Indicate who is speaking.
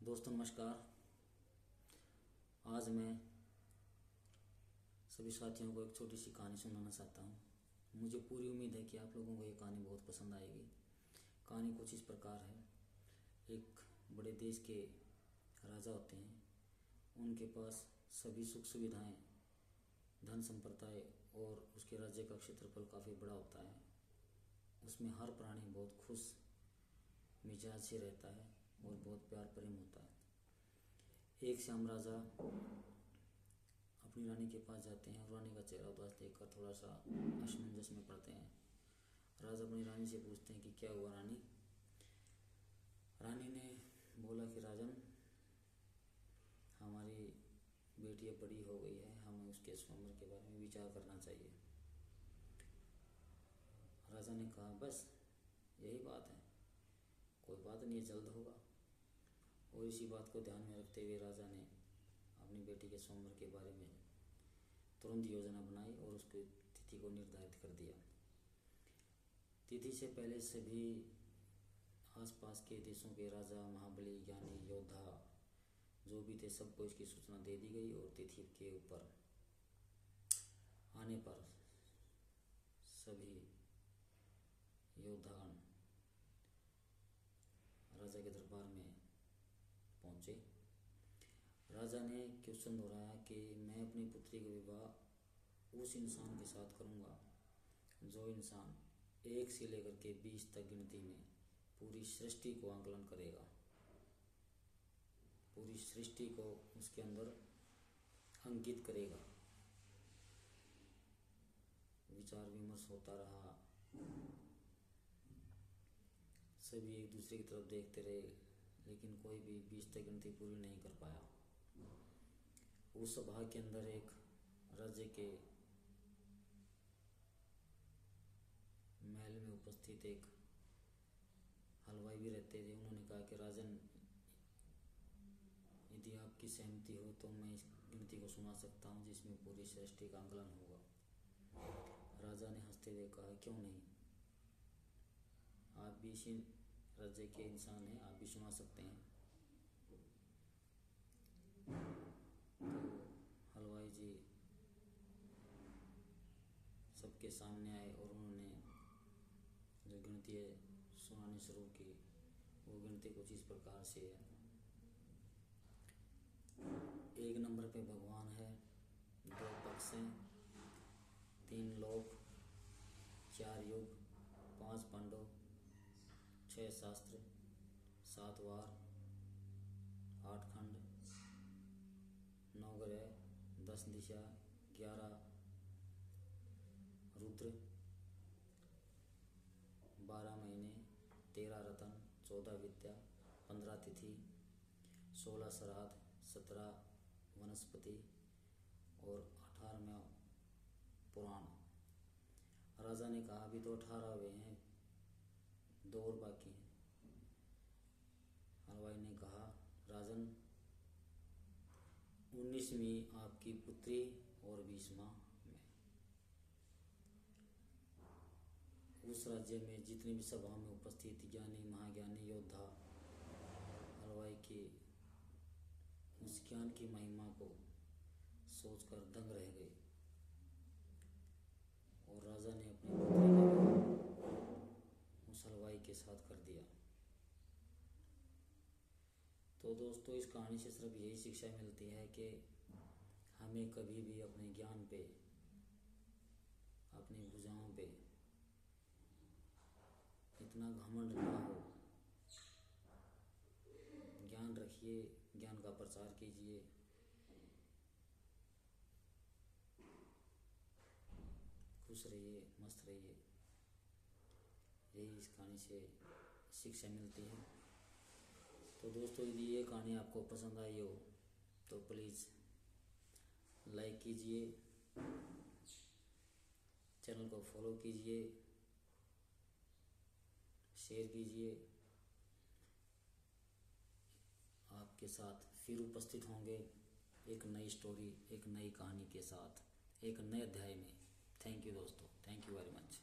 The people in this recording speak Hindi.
Speaker 1: दोस्तों नमस्कार। आज मैं सभी साथियों को एक छोटी सी कहानी सुनाना चाहता हूँ। मुझे पूरी उम्मीद है कि आप लोगों को ये कहानी बहुत पसंद आएगी। कहानी कुछ इस प्रकार है। एक बड़े देश के राजा होते हैं। उनके पास सभी सुख सुविधाएं, धन संपत्ति और उसके राज्य का क्षेत्रफल काफ़ी बड़ा होता है। उसमें हर प्राणी बहुत खुश मिजाज से रहता है और बहुत प्यार प्रेम होता है। एक श्याम राजा अपनी रानी के पास जाते हैं और रानी का चेहरा उदास देखकर थोड़ा सा असमंजस में पड़ते हैं। राजा अपनी रानी से पूछते हैं कि क्या हुआ रानी। रानी ने बोला कि राजन, हमारी बेटी अब बड़ी हो गई है, हमें उसके स्वयंवर के बारे में विचार करना चाहिए। राजा ने कहा बस यही बात है, कोई बात नहीं है, जल्द होगा। और इसी बात को ध्यान में रखते हुए राजा ने अपनी बेटी के स्वयंवर के बारे में तुरंत योजना बनाई और उसकी तिथि को निर्धारित कर दिया। तिथि से पहले सभी आसपास के देशों के राजा, महाबली, ज्ञानी, योद्धा जो भी थे सबको इसकी सूचना दे दी गई और तिथि के ऊपर आने पर सभी योद्धागण राजा के दरबार में पहुंचे। राजा ने क्वेश्चन दोहराया कि मैं अपनी पुत्री का विवाह उस इंसान के साथ करूंगा जो इंसान 1 से लेकर के 20 तक गिनती में पूरी सृष्टि को आकलन करेगा, पूरी सृष्टि को उसके अंदर अंकित करेगा। विचार विमर्श होता रहा, सभी एक दूसरे की तरफ देखते रहे, लेकिन कोई भी 20 तक गिनती पूरी नहीं कर पाया। उस सभा के अंदर एक राज्य के महल में उपस्थित एक हलवाई भी रहते थे। उन्होंने कहा कि राजन, यदि आपकी सहमति हो तो मैं इस गिनती को सुना सकता हूँ जिसमें पूरी सृष्टि का आकलन होगा। राजा ने हंसते हुए कहा क्यों नहीं, आप भी इसी राज्य के इंसान हैं, आप भी सुना सकते हैं। तो हलवाई जी सबके सामने आए और उन्होंने जो गिनती है सुनानी शुरू की। वो गिनती कुछ इस प्रकार से है। 1 नंबर पे भगवान है, 2 पक्ष हैं, 3 लोक, 4 युग, 5 पांडव, 6 शास्त्र, 7 वार, 8 खंड, 9 ग्रह, 10 दिशा, 11 रुद्र, 12 महीने, 13 रतन, 14 विद्या, 15 तिथि, 16 श्राद्ध, 17 वनस्पति और 18वां पुराण। राजा ने कहा अभी तो 18 हुए हैं, 2 और बाकी हैं। हलवाई ने कहा राजन, 19वीं आपकी पुत्री और 20वां मैं। उस राज्य में जितनी भी सभा में उपस्थित ज्ञानी, महाज्ञानी, योद्धा हलवाई की उस ज्ञान की महिमा को सोचकर दंग रह गए और राजा ने अपनी पुत्री का विवाह उस हलवाई के साथ कर दिया। तो दोस्तों, इस कहानी से सिर्फ यही शिक्षा मिलती है कि हमें कभी भी अपने ज्ञान पे, अपनी भुजाओं पे इतना घमंड ना हो। ज्ञान रखिए, ज्ञान का प्रचार कीजिए। खुश रहिए, मस्त रहिए। यही इस कहानी से शिक्षा मिलती है। तो दोस्तों, यदि ये कहानी आपको पसंद आई हो तो प्लीज़ लाइक कीजिए, चैनल को फॉलो कीजिए, शेयर कीजिए। आपके साथ फिर उपस्थित होंगे एक नई स्टोरी, एक नई कहानी के साथ, एक नए अध्याय में। थैंक यू दोस्तों, थैंक यू वेरी मच।